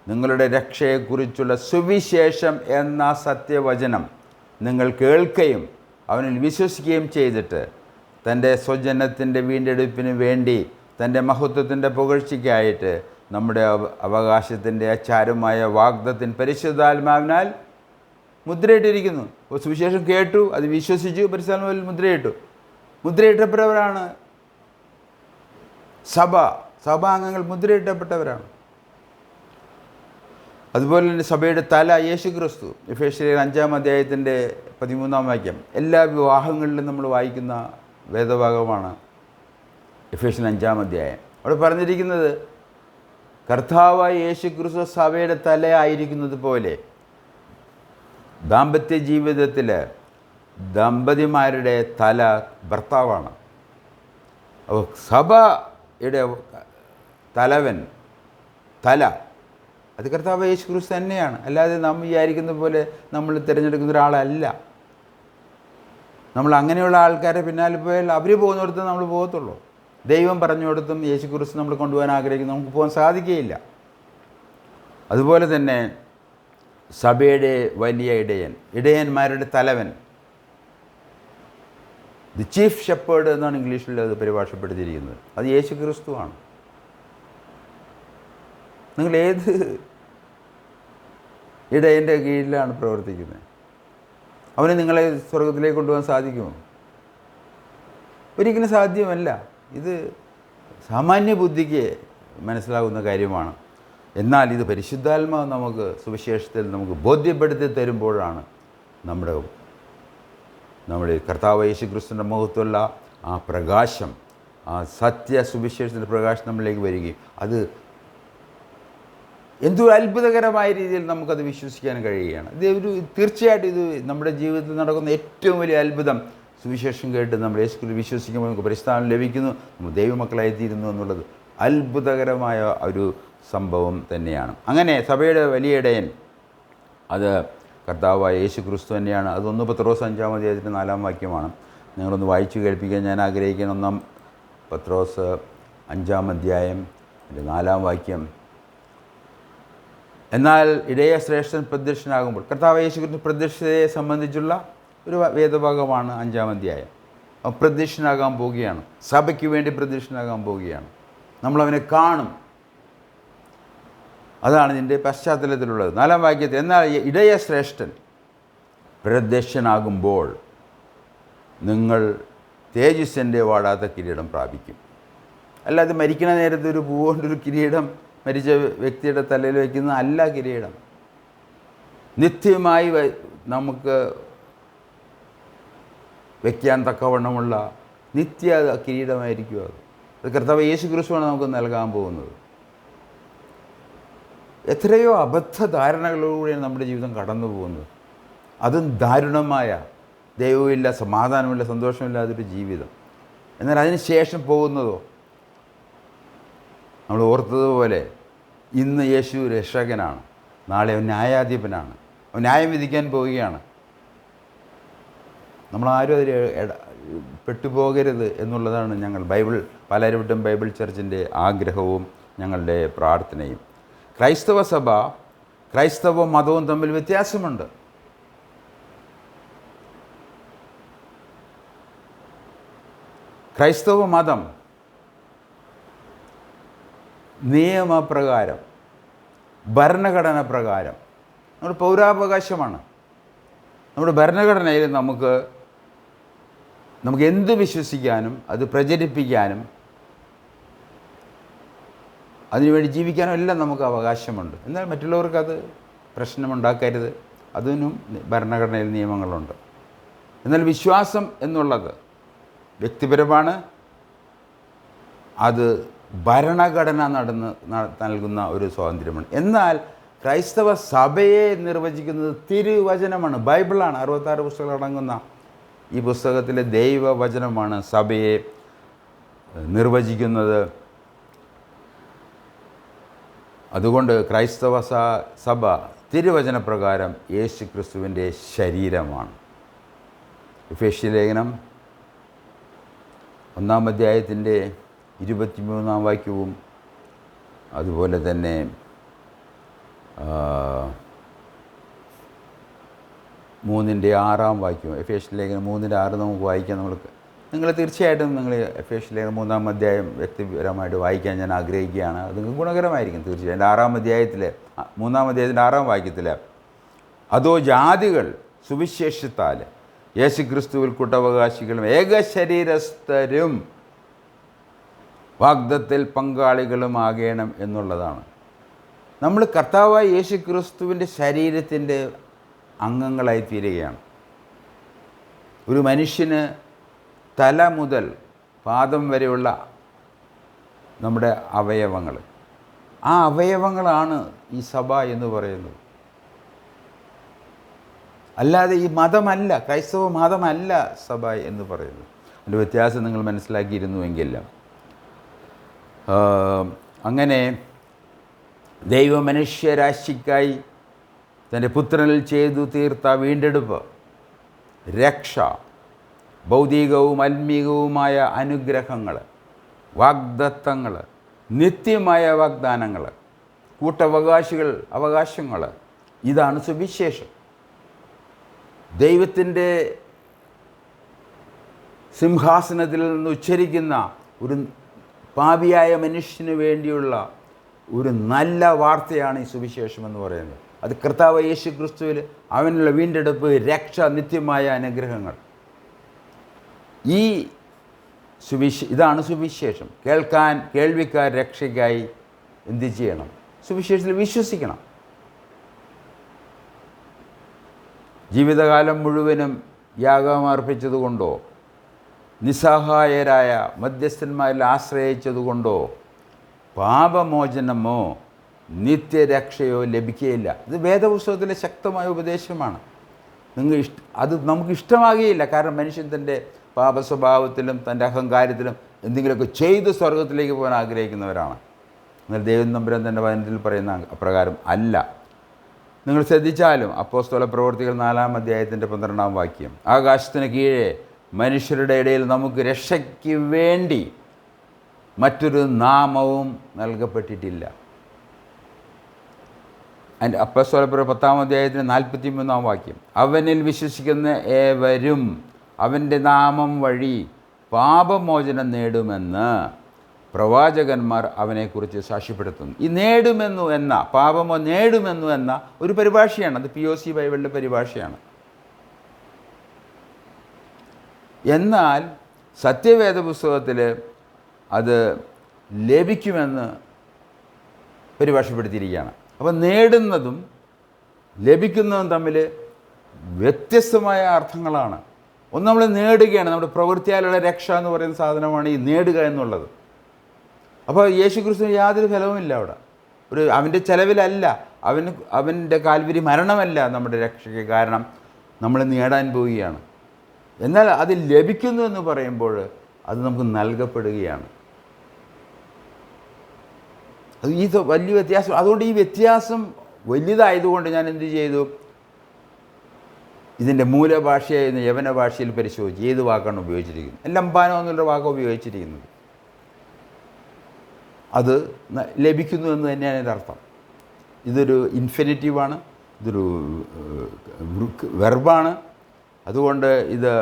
A: നിങ്ങളുടെ രക്ഷയെക്കുറിച്ചുള്ള സുവിശേഷം എന്ന സത്യവചനം നിങ്ങൾ കേൾക്കുകയും അവനിൽ വിശ്വസിക്കുകയും ചെയ്തിട്ട് തൻ്റെ സ്വജനത്തിൻ്റെ വീണ്ടെടുപ്പിന് വേണ്ടി തൻ്റെ മഹത്വത്തിൻ്റെ പുകഴ്ചയ്ക്കായിട്ട് നമ്മുടെ അവകാശത്തിൻ്റെ അച്ചാരമായ വാഗ്ദത്തത്തിൻ പരിശുദ്ധാത്മാവിനാൽ മുദ്രയിട്ടിരിക്കുന്നു. അപ്പോൾ സുവിശേഷം കേട്ടു, അത് വിശ്വസിച്ചു, പരിശുദ്ധാത്മാവിൽ മുദ്രയിട്ടു. മുദ്രയിട്ടപ്പെട്ടവരാണ് സഭാംഗങ്ങൾ, മുദ്രയിട്ടപ്പെട്ടവരാണ്. അതുപോലെ തന്നെ സഭയുടെ തല യേശു ക്രിസ്തു. എഫേസ്യർ 5-ാം അധ്യായത്തിൻ്റെ 13-ാം വാക്യം എല്ലാ വിവാഹങ്ങളിലും നമ്മൾ വായിക്കുന്ന വേദഭാഗമാണ് എഫേസ്യർ 5-ാം അധ്യായം. അവിടെ പറഞ്ഞിരിക്കുന്നത് കർത്താവായ യേശു ക്രിസ്തു സഭയുടെ തല ആയിരിക്കുന്നത് പോലെ ദാമ്പത്യ ജീവിതത്തിൽ ദമ്പതിമാരുടെ തല ഭർത്താവാണ്. അപ്പോൾ സഭയുടെ തലവൻ, തല, അത് കർത്താവ് യേശു ക്രിസ്തു തന്നെയാണ്. അല്ലാതെ നാം വിചാരിക്കുന്ന പോലെ നമ്മൾ തിരഞ്ഞെടുക്കുന്ന ഒരാളല്ല. നമ്മൾ അങ്ങനെയുള്ള ആൾക്കാരെ പിന്നാലെ പോയാൽ അവർ പോകുന്നിടത്ത് നമ്മൾ പോകത്തുള്ളൂ. ദൈവം പറഞ്ഞു കൊടുത്തും യേശു ക്രിസ്തു നമ്മൾ കൊണ്ടുപോകാൻ ആഗ്രഹിക്കുന്നു, നമുക്ക് പോകാൻ സാധിക്കുകയില്ല. അതുപോലെ തന്നെ സഭയുടെ വലിയ ഇടയന്മാരുടെ തലവൻ, ദി ചീഫ് ഷെപ്പേർഡ് എന്നാണ് ഇംഗ്ലീഷിൽ അത് പരിഭാഷപ്പെടുത്തിയിരിക്കുന്നത്. അത് യേശു ക്രിസ്തുവാണ്. നിങ്ങൾ ഏത് ഇടയൻ്റെ കീഴിലാണ് പ്രവർത്തിക്കുന്നത്? അവന് നിങ്ങളെ സ്വർഗത്തിലേക്ക് കൊണ്ടുപോകാൻ സാധിക്കുമോ? ഒരിക്കലും സാധ്യമല്ല. ഇത് സാമാന്യ ബുദ്ധിക്ക് മനസ്സിലാകുന്ന കാര്യമാണ്. എന്നാൽ ഇത് പരിശുദ്ധാത്മാവ് നമുക്ക് സുവിശേഷത്തിൽ നമുക്ക് ബോധ്യപ്പെടുത്തി തരുമ്പോഴാണ് നമ്മുടെ കർത്താവ് യേശു ക്രിസ്തുവിൻ്റെ മുഖത്തുള്ള ആ പ്രകാശം, ആ സത്യ സുവിശേഷത്തിൻ്റെ പ്രകാശം നമ്മളിലേക്ക് വരികയും അത് എന്തൊരു അത്ഭുതകരമായ രീതിയിൽ നമുക്കത് വിശ്വസിക്കാൻ കഴിയുകയാണ്. തീർച്ചയായിട്ടും ഇത് നമ്മുടെ ജീവിതത്തിൽ നടക്കുന്ന ഏറ്റവും വലിയ അത്ഭുതം. സുവിശേഷം കേട്ട് നമ്മൾ യേശുക്രിസ്തുവിൽ വിശ്വസിക്കുമ്പോൾ നമുക്ക് പരിശുദ്ധാത്മാവ് ലഭിക്കുന്നു, നമ്മൾ ദൈവമക്കളായിത്തീരുന്നു എന്നുള്ളത് അത്ഭുതകരമായ ഒരു സംഭവം തന്നെയാണ്. അങ്ങനെ സഭയുടെ വലിയ ഇടയൻ അത് കർത്താവായ യേശു ക്രിസ്തു തന്നെയാണ്. അത് 1 പത്രോസ് 5-ാം അധ്യായത്തിൻ്റെ 4-ാം വാക്യമാണ്. നിങ്ങളൊന്ന് വായിച്ചു കേൾപ്പിക്കാൻ ഞാൻ ആഗ്രഹിക്കുന്ന 1 പത്രോസ് 5-ാം അധ്യായം 4-ാം വാക്യം. എന്നാൽ ഇടയ ശ്രേഷ്ഠൻ പ്രത്യക്ഷനാകുമ്പോൾ, കർത്താവ് യേശു ക്രിസ്തു പ്രത്യക്ഷതയെ സംബന്ധിച്ചുള്ള ഒരു വേദഭാഗമാണ് 5-ാം അധ്യായം. പ്രത്യക്ഷനാകാൻ പോവുകയാണ്, സഭയ്ക്ക് വേണ്ടി പ്രത്യക്ഷനാകാൻ പോവുകയാണ്. നമ്മളവനെ കാണും. അതാണ് ഇതിൻ്റെ പശ്ചാത്തലത്തിലുള്ളത്. 4-ാം വാക്യത്തിൽ, എന്നാൽ ഇടയ ശ്രേഷ്ഠൻ പ്രത്യക്ഷനാകുമ്പോൾ നിങ്ങൾ തേജസ്സിൻ്റെ വാടാത്ത കിരീടം പ്രാപിക്കും. അല്ലാതെ മരിക്കണ നേരത്തെ ഒരു പൂ കൊണ്ടൊരു കിരീടം മരിച്ച വ്യക്തിയുടെ തലയിൽ വയ്ക്കുന്ന അല്ല കിരീടം. നിത്യമായി നമുക്ക് വയ്ക്കാൻ തക്കവണ്ണമുള്ള നിത്യ കിരീടമായിരിക്കും അത് കർത്താവ് യേശു ക്രിസ്തുവാണ് നമുക്ക് നൽകാൻ പോകുന്നത്. എത്രയോ അബദ്ധ ധാരണകളിലൂടെയാണ് നമ്മുടെ ജീവിതം കടന്നു പോകുന്നത്. അതും ദാരുണമായ, ദൈവമില്ല, സമാധാനമില്ല, സന്തോഷമില്ലാത്തൊരു ജീവിതം. എന്നാൽ അതിന് ശേഷം പോകുന്നതോ നമ്മൾ ഓർത്തതുപോലെ ഇന്ന് യേശു രക്ഷകനാണ്, നാളെ അവൻ ന്യായാധിപനാണ്, അവൻ ന്യായം വിധിക്കാൻ പോവുകയാണ്. നമ്മളാരും അതിൽ പെട്ടുപോകരുത് എന്നുള്ളതാണ് ഞങ്ങൾ പാലാരിവട്ടം ബൈബിൾ ചർച്ചിൻ്റെ ആഗ്രഹവും ഞങ്ങളുടെ പ്രാർത്ഥനയും. ക്രൈസ്തവ സഭ, ക്രൈസ്തവ മതവും തമ്മിൽ വ്യത്യാസമുണ്ട്. ക്രൈസ്തവ മതം നിയമപ്രകാരം, ഭരണഘടന പ്രകാരം നമ്മുടെ പൗരാവകാശമാണ്. നമ്മുടെ ഭരണഘടനയിൽ നമുക്ക് എന്ത് വിശ്വസിക്കാനും അത് പ്രചരിപ്പിക്കാനും അതിനുവേണ്ടി ജീവിക്കാനും എല്ലാം നമുക്ക് അവകാശമുണ്ട്. എന്നാൽ മറ്റുള്ളവർക്കത് പ്രശ്നമുണ്ടാക്കരുത്, അതിനും ഭരണഘടനയിൽ നിയമങ്ങളുണ്ട്. എന്നാൽ വിശ്വാസം എന്നുള്ളത് വ്യക്തിപരമാണ്. അത് ഭരണഘടന നൽകുന്ന ഒരു സ്വാതന്ത്ര്യമാണ്. എന്നാൽ ക്രൈസ്തവ സഭയെ നിർവചിക്കുന്നത് തിരുവചനമാണ്, ബൈബിളാണ്. 66 പുസ്തകങ്ങൾ അടങ്ങുന്ന ഈ പുസ്തകത്തിലെ ദൈവവചനമാണ് സഭയെ നിർവചിക്കുന്നത്. അതുകൊണ്ട് ക്രൈസ്തവ സഭ തിരുവചനപ്രകാരം യേശു ക്രിസ്തുവിൻ്റെ ശരീരമാണ്. എഫേസ്യ ലേഖനം 1-ാം അധ്യായത്തിൻ്റെ 23-ാം വാക്യവും അതുപോലെ തന്നെ 3:6 എഫേസ്യ ലേഖനം 3:6 നമുക്ക് വായിക്കാം. നിങ്ങൾ തീർച്ചയായിട്ടും നിങ്ങൾ എഫേസ്യ ലേഖനം 3-ാം അധ്യായം വ്യക്തിപരമായിട്ട് വായിക്കാൻ ഞാൻ ആഗ്രഹിക്കുകയാണ്. അത് നിങ്ങൾക്ക് ഗുണകരമായിരിക്കും തീർച്ചയായും. എൻ്റെ 6-ാം അധ്യായത്തിൽ 3-ാം അധ്യായത്തിൻ്റെ 6-ാം വാക്യത്തിൽ, അതോ ജാതികൾ സുവിശേഷത്താൽ യേശുക്രിസ്തുവിൽ കൂട്ടവകാശികളും ഏകശരീരസ്ഥരും വാഗ്ദത്തിൽ പങ്കാളികളുമാകണം എന്നുള്ളതാണ്. നമ്മൾ കർത്താവായ യേശുക്രിസ്തുവിൻ്റെ ശരീരത്തിൻ്റെ അംഗങ്ങളായി തീരുകയാണ്. ഒരു മനുഷ്യന് തല മുതൽ പാദം വരെയുള്ള നമ്മുടെ അവയവങ്ങൾ, ആ അവയവങ്ങളാണ് ഈ സഭ എന്ന് പറയുന്നത്. അല്ലാതെ ഈ മതമല്ല, ക്രൈസ്തവ മതമല്ല സഭ എന്ന് പറയുന്നത്. അതിൻ്റെ വ്യത്യാസം നിങ്ങൾ മനസ്സിലാക്കിയിരുന്നുവെങ്കിൽ, അങ്ങനെ ദൈവമനുഷ്യരാശിക്കായി തൻ്റെ പുത്രനിൽ ചെയ്തു തീർത്ത വീണ്ടെടുപ്പ്, രക്ഷ, ഭൗതികവും ആത്മീകവുമായ അനുഗ്രഹങ്ങൾ, വാഗ്ദത്തങ്ങൾ, നിത്യമായ വാഗ്ദാനങ്ങൾ, അവകാശങ്ങൾ, ഇതാണ് സുവിശേഷം. ദൈവത്തിൻ്റെ സിംഹാസനത്തിൽ നിന്ന് ഉച്ചരിക്കുന്ന ഒരു പാപിയായ മനുഷ്യന് വേണ്ടിയുള്ള ഒരു നല്ല വാർത്തയാണ് ഈ സുവിശേഷം എന്ന് പറയുന്നത്. അത് കർത്താവ് യേശു ക്രിസ്തുവിൽ അവനുള്ള വീണ്ടെടുപ്പ്, രക്ഷ, നിത്യമായ അനുഗ്രഹങ്ങൾ. ഇതാണ് സുവിശേഷം. കേൾവിക്കാർ രക്ഷയ്ക്കായി എന്ത് ചെയ്യണം? സുവിശേഷത്തിൽ വിശ്വസിക്കണം. ജീവിതകാലം മുഴുവനും യാഗമർപ്പിച്ചതുകൊണ്ടോ നിസ്സഹായരായ മധ്യസ്ഥന്മാരിൽ ആശ്രയിച്ചതുകൊണ്ടോ പാപമോചനമോ നിത്യരക്ഷയോ ലഭിക്കുകയില്ല. ഇത് വേദപുസ്തകത്തിലെ ശക്തമായ ഉപദേശമാണ്. അത് നമുക്ക് ഇഷ്ടമാകുകയില്ല. കാരണം മനുഷ്യൻ തൻ്റെ പാപസ്വഭാവത്തിലും തൻ്റെ അഹങ്കാരത്തിലും എന്തെങ്കിലുമൊക്കെ ചെയ്ത് സ്വർഗത്തിലേക്ക് പോകാൻ ആഗ്രഹിക്കുന്നവരാണ്. എന്നാൽ ദൈവം തമ്പുരാൻ തൻ്റെ വചനത്തിൽ പറയുന്ന അപ്രകാരം അല്ല. നിങ്ങൾ ശ്രദ്ധിച്ചാലും അപ്പോസ്തല പ്രവൃത്തികൾ 4-ാം അധ്യായത്തിൻ്റെ 12-ാം വാക്യം, ആകാശത്തിന് കീഴെ മനുഷ്യരുടെ ഇടയിൽ നമുക്ക് രക്ഷയ്ക്ക് വേണ്ടി മറ്റൊരു നാമവും നൽകപ്പെട്ടിട്ടില്ല. അതിൻ്റെ അപ്പോസ്തല പ്രവൃത്തി 10-ാം അധ്യായത്തിൻ്റെ 43-ാം വാക്യം, അവനിൽ വിശ്വസിക്കുന്ന ഏവരും അവൻ്റെ നാമം വഴി പാപമോചനം നേടുമെന്ന് പ്രവാചകന്മാർ അവനെക്കുറിച്ച് സാക്ഷ്യപ്പെടുത്തുന്നു. ഈ നേടുമെന്നു എന്ന, പാപമോ നേടുമെന്നു എന്ന ഒരു പരിഭാഷയാണ്. അത് POC ബൈബിളിൻ്റെ പരിഭാഷയാണ്. എന്നാൽ സത്യവേദ പുസ്തകത്തിൽ അത് ലഭിക്കുമെന്ന് പരിഭാഷപ്പെടുത്തിയിരിക്കുകയാണ്. അപ്പോൾ നേടുന്നതും ലഭിക്കുന്നതും തമ്മിൽ വ്യത്യസ്തമായ അർത്ഥങ്ങളാണ്. ഒന്ന് നമ്മൾ നേടുകയാണ്, നമ്മുടെ പ്രവൃത്തിയാലുള്ള രക്ഷ എന്ന് പറയുന്ന സാധനമാണ് ഈ നേടുക എന്നുള്ളത്. അപ്പോൾ യേശുക്രിസ്തുവിന് യാതൊരു ഫലവുമില്ല അവിടെ. അവൻ്റെ ചെലവിലല്ല, അവൻ്റെ കാൽവരി മരണമല്ല നമ്മുടെ രക്ഷയ്ക്ക് കാരണം. നമ്മൾ നേടാൻ പോവുകയാണ്. എന്നാൽ അത് ലഭിക്കുന്നു എന്ന് പറയുമ്പോൾ അത് നമുക്ക് നൽകപ്പെടുകയാണ്. അത് ഈ വലിയ വ്യത്യാസം. അതുകൊണ്ട് ഈ വ്യത്യാസം വലുതായതുകൊണ്ട് ഞാൻ എന്ത് ചെയ്തു, ഇതിൻ്റെ മൂലഭാഷയായ യവന ഭാഷയിൽ പരിശോധിച്ച് ഏത് വാക്കാണ് ഉപയോഗിച്ചിരിക്കുന്നത്. ലംബാനോ എന്നുള്ള വാക്ക് ഉപയോഗിച്ചിരിക്കുന്നത്. അത് ലഭിക്കുന്നു എന്ന് തന്നെയാണ് എൻ്റെ അർത്ഥം. ഇതൊരു ഇൻഫിനിറ്റീവാണ്, ഇതൊരു വെർബാണ്. അതുകൊണ്ട് ഇത്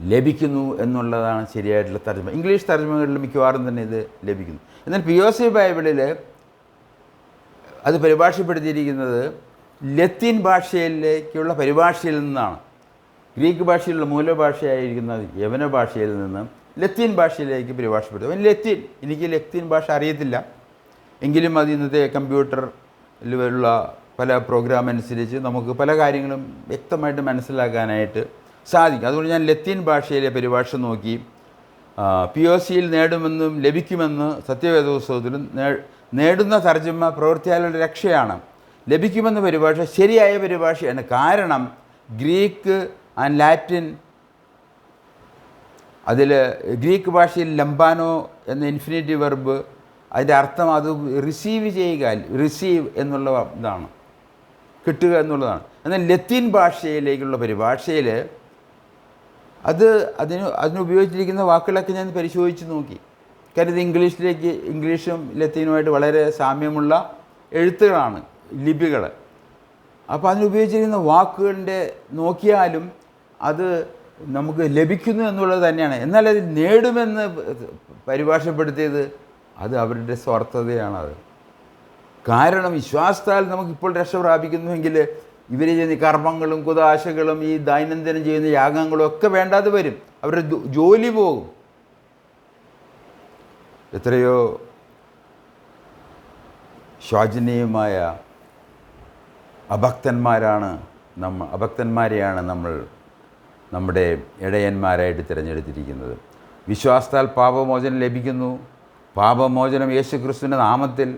A: ലഭിക്കുന്നു എന്നുള്ളതാണ് ശരിയായിട്ടുള്ള തർജ്ജമ. ഇംഗ്ലീഷ് തർജ്ജമകളിൽ മിക്കവാറും തന്നെ ഇത് ലഭിക്കുന്നു. എന്നാൽ POC ബൈബിളിൽ അത് പരിഭാഷപ്പെടുത്തിയിരിക്കുന്നത് ലത്തീൻ ഭാഷയിലേക്കുള്ള പരിഭാഷയിൽ നിന്നാണ്. ഗ്രീക്ക് ഭാഷയിലുള്ള മൂലഭാഷയായിരിക്കുന്ന യവന ഭാഷയിൽ നിന്ന് ലത്തീൻ ഭാഷയിലേക്ക് പരിഭാഷപ്പെടുത്തും. എനിക്ക് ലത്തീൻ ഭാഷ അറിയത്തില്ല, എങ്കിലും അത് ഇന്നത്തെ കമ്പ്യൂട്ടറിലുള്ള പല പ്രോഗ്രാം അനുസരിച്ച് നമുക്ക് പല കാര്യങ്ങളും വ്യക്തമായിട്ട് മനസ്സിലാക്കാനായിട്ട് സാധിക്കും. അതുകൊണ്ട് ഞാൻ ലത്തീൻ ഭാഷയിലെ പരിഭാഷ നോക്കി POCയിൽ നേടുമെന്നും ലഭിക്കുമെന്ന് സത്യവേദ പുസ്തകത്തിലും നേടുന്ന തർജ്ജമ പ്രവൃത്തിയാലുള്ള രക്ഷയാണ്. ലഭിക്കുമെന്ന പരിഭാഷ ശരിയായ പരിഭാഷയാണ്. കാരണം ഗ്രീക്ക് ആൻഡ് ലാറ്റിൻ, അതിൽ ഗ്രീക്ക് ഭാഷയിൽ ലംബാനോ എന്ന ഇൻഫിനിറ്റീവ് വെർബ്, അതിൻ്റെ അർത്ഥം അത് റിസീവ് ചെയ്യുക, റിസീവ് എന്നുള്ള ഇതാണ്, കിട്ടുക എന്നുള്ളതാണ്. എന്നാൽ ലത്തീൻ ഭാഷയിലേക്കുള്ള പരിഭാഷയിൽ അതിനുപയോഗിച്ചിരിക്കുന്ന വാക്കുകളൊക്കെ ഞാൻ പരിശോധിച്ച് നോക്കി. കാരണം ഇത് ഇംഗ്ലീഷും ലത്തീനുമായിട്ട് വളരെ സാമ്യമുള്ള എഴുത്തുകളാണ്, ലിപികൾ. അപ്പോൾ അതിനുപയോഗിച്ചിരിക്കുന്ന വാക്കുകളുടെ നോക്കിയാലും അത് നമുക്ക് ലഭിക്കുന്നു എന്നുള്ളത് തന്നെയാണ്. എന്നാൽ അത് നേടുമെന്ന് പരിഭാഷപ്പെടുത്തിയത് അത് അവരുടെ സ്വാർത്ഥതയാണത്. കാരണം വിശ്വാസത്താൽ നമുക്കിപ്പോൾ രക്ഷ പ്രാപിക്കുന്നുവെങ്കിൽ ഇവർ ചെയ്യുന്ന കർമ്മങ്ങളും കുതാശകളും ഈ ദൈനംദിനം ചെയ്യുന്ന യാഗങ്ങളും ഒക്കെ വേണ്ടാതെ വരും. അവരുടെ ജോലി പോകും. എത്രയോ ശോചനീയമായ അഭക്തന്മാരെയാണ് നമ്മൾ നമ്മുടെ ഇടയന്മാരായിട്ട് തിരഞ്ഞെടുത്തിരിക്കുന്നത്. വിശ്വാസത്താൽ പാപമോചനം ലഭിക്കുന്നു. പാപമോചനം യേശുക്രിസ്തുവിൻ്റെ നാമത്തിൽ.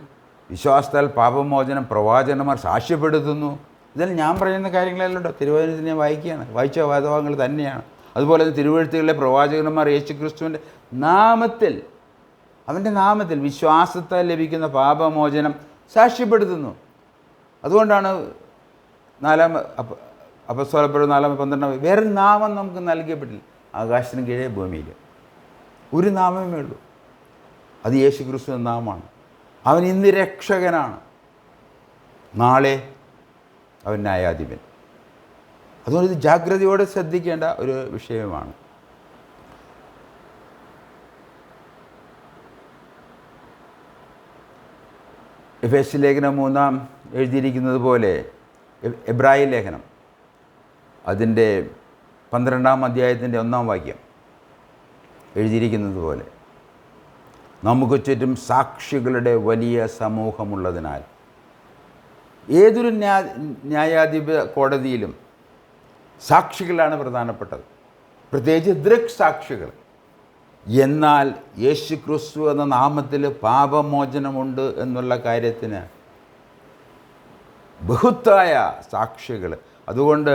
A: വിശ്വാസത്താൽ പാപമോചനം പ്രവാചകന്മാർ സാക്ഷ്യപ്പെടുത്തുന്നു. ഇതെല്ലാം ഞാൻ പറയുന്ന കാര്യങ്ങളെല്ലാം തിരുവചനത്തിൽ ഞാൻ വായിച്ച വേദഭാഗങ്ങൾ തന്നെയാണ്. അതുപോലെ തിരുവെഴുത്തുകളിലെ പ്രവാചകന്മാർ യേശുക്രിസ്തുവിൻ്റെ നാമത്തിൽ, അവൻ്റെ നാമത്തിൽ വിശ്വാസത്താൽ ലഭിക്കുന്ന പാപമോചനം സാക്ഷ്യപ്പെടുത്തുന്നു. അതുകൊണ്ടാണ് അപ്പോസ്തലപ്രവൃത്തി 4:12 വേറെ നാമം നമുക്ക് നൽകപ്പെട്ടില്ല ആകാശത്തിന് കീഴേ ഭൂമിയിൽ. ഒരു നാമമേ ഉള്ളൂ, അത് യേശുക്രിസ്തു എന്ന നാമമാണ്. അവൻ ഇന്ന് രക്ഷകനാണ്, നാളെ അവൻ ന്യായാധിപൻ. അതുകൊണ്ട് ഇത് ജാഗ്രതയോടെ ശ്രദ്ധിക്കേണ്ട ഒരു വിഷയമാണ്. എഫേസ്യ ലേഖനം 3 എഴുതിയിരിക്കുന്നത് പോലെ, എബ്രായ ലേഖനം അതിൻ്റെ 12 അധ്യായത്തിൻ്റെ 1 വാക്യം എഴുതിയിരിക്കുന്നത് പോലെ, നമുക്ക് ചുറ്റും സാക്ഷികളുടെ വലിയ സമൂഹമുള്ളതിനാൽ. ഏതൊരു ന്യായാധിപ കോടതിയിലും സാക്ഷികളാണ് പ്രധാനപ്പെട്ടത്, പ്രത്യേകിച്ച് ദൃക്സാക്ഷികൾ. എന്നാൽ യേശുക്രിസ്തു എന്ന നാമത്തിൽ പാപമോചനമുണ്ട് എന്നുള്ള കാര്യത്തിന് ബഹുത്തായ സാക്ഷികൾ. അതുകൊണ്ട്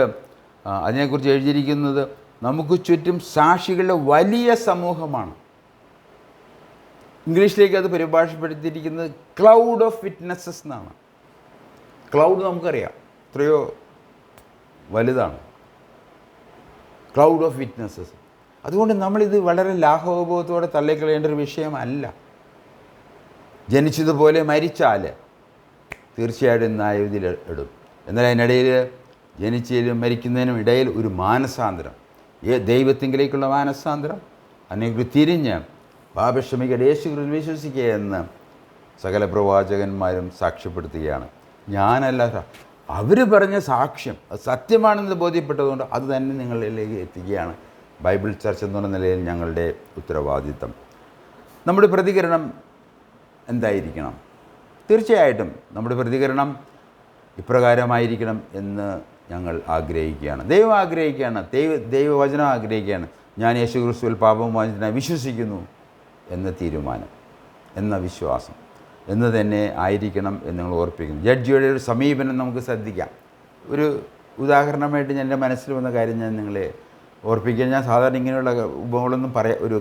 A: അതിനെക്കുറിച്ച് എഴുതിയിരിക്കുന്നത് നമുക്ക് ചുറ്റും സാക്ഷികളുടെ വലിയ സമൂഹമാണ്. ഇംഗ്ലീഷിലേക്ക് അത് പരിഭാഷപ്പെടുത്തിയിരിക്കുന്നത് ക്ലൗഡ് ഓഫ് വിറ്റ്നസ്സസ് എന്നാണ്. ക്ലൗഡ് നമുക്കറിയാം എത്രയോ വലുതാണ്, ക്ലൗഡ് ഓഫ് വിറ്റ്നസ്സസ്. അതുകൊണ്ട് നമ്മളിത് വളരെ ലാഘവബോധത്തോടെ തള്ളിക്കളയേണ്ട ഒരു വിഷയമല്ല. ജനിച്ചതുപോലെ മരിച്ചാൽ തീർച്ചയായിട്ടും ന്യായവിധിയിൽ ഇടും. എന്നാൽ അതിനിടയിൽ ജനിച്ചതിനും മരിക്കുന്നതിനും ഇടയിൽ ഒരു മാനസാന്തരം, ദൈവത്തിങ്കിലേക്കുള്ള മാനസാന്തരം, അതിനെക്കുറിച്ച് തിരിഞ്ഞ് പാപക്ഷമിക്കൽ യേശുക്രിസ്തുവിൽ വിശ്വസിക്കുക എന്ന് സകല പ്രവാചകന്മാരും സാക്ഷ്യപ്പെടുത്തുകയാണ്. ഞാനല്ല, അവർ പറഞ്ഞ സാക്ഷ്യം അത് സത്യമാണെന്ന് ബോധ്യപ്പെട്ടതുകൊണ്ട് അത് തന്നെ നിങ്ങളിലേക്ക് എത്തിക്കുകയാണ് ബൈബിൾ ചർച്ച എന്നുള്ള നിലയിൽ ഞങ്ങളുടെ ഉത്തരവാദിത്തം. നമ്മുടെ പ്രതികരണം എന്തായിരിക്കണം? തീർച്ചയായിട്ടും നമ്മുടെ പ്രതികരണം ഇപ്രകാരമായിരിക്കണം എന്ന് ഞങ്ങൾ ആഗ്രഹിക്കുകയാണ്. ദൈവം ആഗ്രഹിക്കുകയാണ്, ദൈവവചനം ആഗ്രഹിക്കുകയാണ്. ഞാൻ യേശുക്രിസ്തുവിൽ പാപമോചനത്തിനായി വിശ്വസിക്കുന്നു എന്ന തീരുമാനം, എന്ന വിശ്വാസം എന്ന് തന്നെ ആയിരിക്കണം എന്ന് ഞങ്ങൾ ഓർപ്പിക്കുന്നു. ജഡ്ജിയുടെ ഒരു സമീപനം നമുക്ക് ശ്രദ്ധിക്കാം. ഒരു ഉദാഹരണമായിട്ട് എൻ്റെ മനസ്സിൽ വന്ന കാര്യം ഞാൻ നിങ്ങളെ ഓർപ്പിക്കാൻ. ഞാൻ സാധാരണ ഇങ്ങനെയുള്ള ഉപങ്ങളൊന്നും